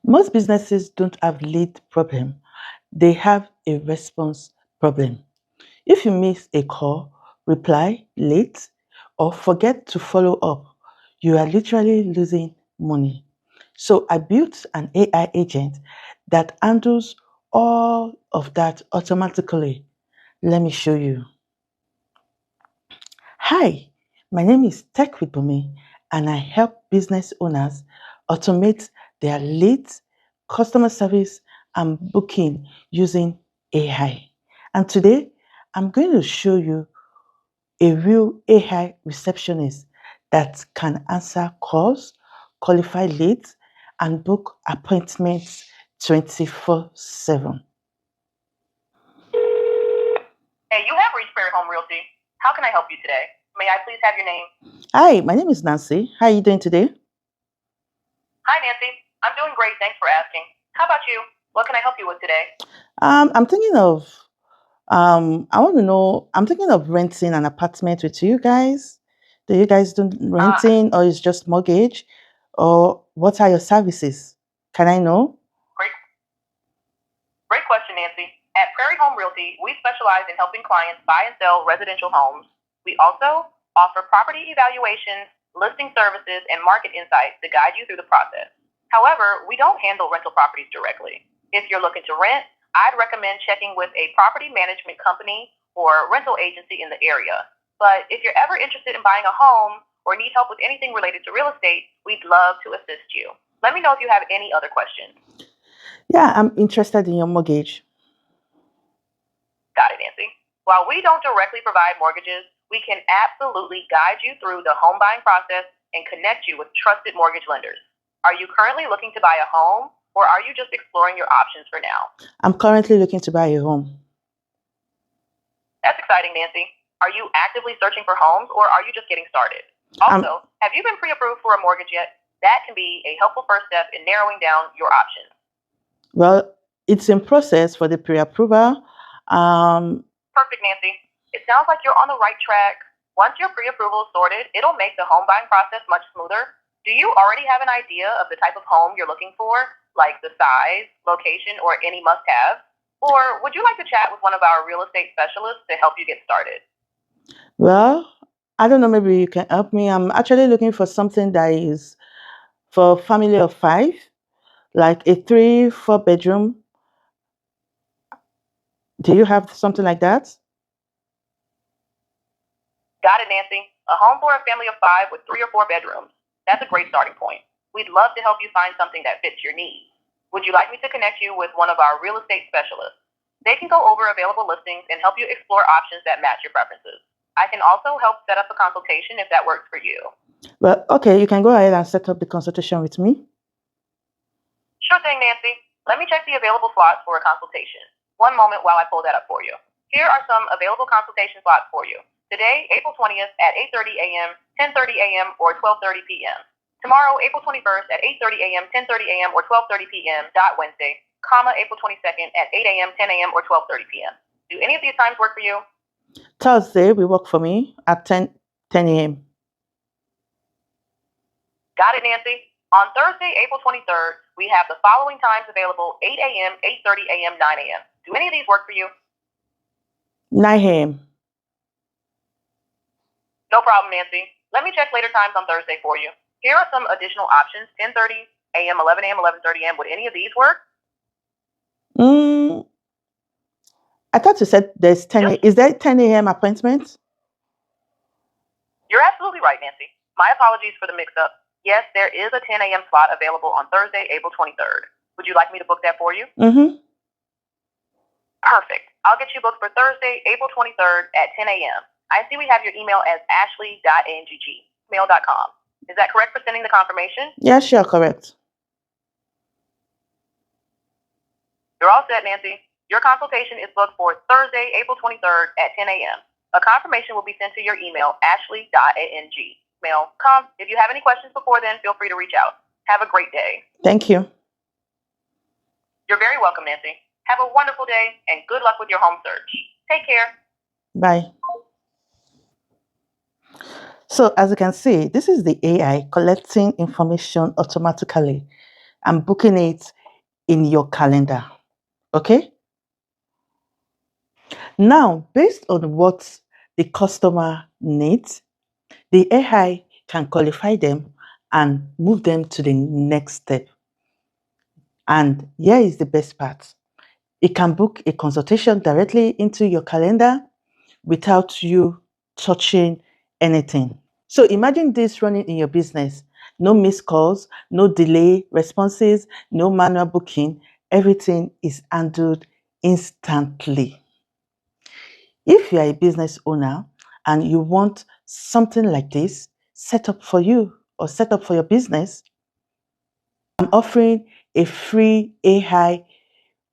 Most businesses don't have lead problem, they have a response problem. If you miss a call, reply late, or forget to follow up, you are literally losing money. So I built an AI agent that handles all of that automatically. Let me show you. Hi, my name is Techwithbunmi, and I help business owners automate their leads, customer service, and booking using AI. And today, I'm going to show you a real AI receptionist that can answer calls, qualify leads, and book appointments 24/7. Hey, you have reached Prairie Home Realty. How can I help you today? May I please have your name? Hi, my name is Nancy. How are you doing today? Hi, Nancy. I'm doing great. Thanks for asking. How about you? What can I help you with today? I'm thinking of I want to know, I'm thinking of renting an apartment with you guys. Do you guys do Uh, renting or is just mortgage? Or what are your services? Can I know? great, great question, Nancy. At Prairie Home Realty, we specialize in helping clients buy and sell residential homes. We also offer property evaluations, listing services, and market insights to guide you through the process. However, we don't handle rental properties directly. If you're looking to rent, I'd recommend checking with a property management company or rental agency in the area. But if you're ever interested in buying a home or need help with anything related to real estate, we'd love to assist you. Let me know if you have any other questions. Yeah, I'm interested in your mortgage. Got it, Nancy. While we don't directly provide mortgages, we can absolutely guide you through the home buying process and connect you with trusted mortgage lenders. Are you currently looking to buy a home or are you just exploring your options for now? I'm currently looking to buy a home. That's exciting, Nancy. Are you actively searching for homes or are you just getting started? Um, Also, have you been pre approved for a mortgage yet? That can be a helpful first step in narrowing down your options. well, it's in process for the pre-approval. Um, Perfect, Nancy. It sounds like you're on the right track. Once your pre-approval is sorted, it'll make the home buying process much smoother. Do you already have an idea of the type of home you're looking for, like the size, location, or any must-have? Or would you like to chat with one of our real estate specialists to help you get started? well, I don't know, maybe you can help me. I'm actually looking for something that is for family of five, like a 3, 4 bedroom. Do you have something like that? Got it, Nancy. A home for a family of five with 3 or 4 bedrooms. That's a great starting point. We'd love to help you find something that fits your needs. Would you like me to connect you with one of our real estate specialists? They can go over available listings and help you explore options that match your preferences. I can also help set up a consultation if that works for you. Well, okay, you can go ahead and set up the consultation with me. Sure thing, Nancy. Let me check the available slots for a consultation. One moment while I pull that up for you. Here are some available consultation slots for you. Today, April 20th at 8:30 a.m., 10:30 a.m., or 12:30 p.m. Tomorrow, April 21st at 8:30 a.m., 10:30 a.m., or 12:30 p.m. Wednesday, April 22nd at 8 a.m., 10 a.m., or 12:30 p.m. Do any of these times work for you? Thursday will work for me at 10 a.m. Got it, Nancy. On Thursday, April 23rd, we have the following times available: 8 a.m., 8:30 a.m., 9 a.m. Do any of these work for you? 9 a.m. No problem, Nancy. Let me check later times on Thursday for you. Here are some additional options: 10:30 a.m., 11 a.m., 11:30 a.m. Would any of these work? Mm, I thought you said there's 10 Just, Is there 10 a.m. appointment? you're absolutely right, Nancy. My apologies for the mix-up. Yes, there is a 10 a.m. slot available on Thursday, April 23rd. Would you like me to book that for you? Mm-hmm. Perfect. I'll get you booked for Thursday, April 23rd at 10 a.m. I see we have your email as ashley.ngg@mail.com. Is that correct for sending the confirmation? Yeah, sure, correct. You're all set, Nancy. Your consultation is booked for Thursday, April 23rd at 10 a.m. A confirmation will be sent to your email, ashley.ang@mail.com. If you have any questions before then, feel free to reach out. Have a great day. Thank you. You're very welcome, Nancy. Have a wonderful day and good luck with your home search. Take care. Bye. So as you can see, this is the AI collecting information automatically. and booking it in your calendar. Okay? Now, based on what the customer needs, the AI can qualify them and move them to the next step. And here is the best part. It can book a consultation directly into your calendar without you touching anything. So imagine this running in your business. No missed calls, no delay responses, no manual booking. Everything is handled instantly. If you are a business owner and you want something like this set up for you or set up for your business, I'm offering a free AI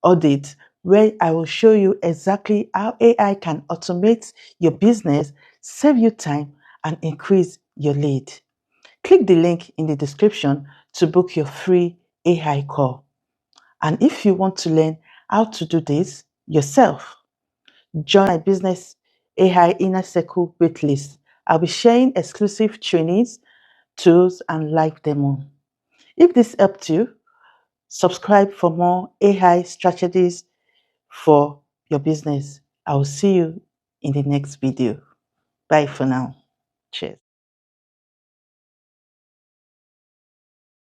audit where I will show you exactly how AI can automate your business, save you time, and increase your lead. Click the link in the description to book your free AI call. And if you want to learn how to do this yourself, join my business AI Inner Circle waitlist. I'll be sharing exclusive trainings, tools, and live demo. If this helped you, subscribe for more AI strategies for your business. I will see you in the next video. Bye for now. Cheers.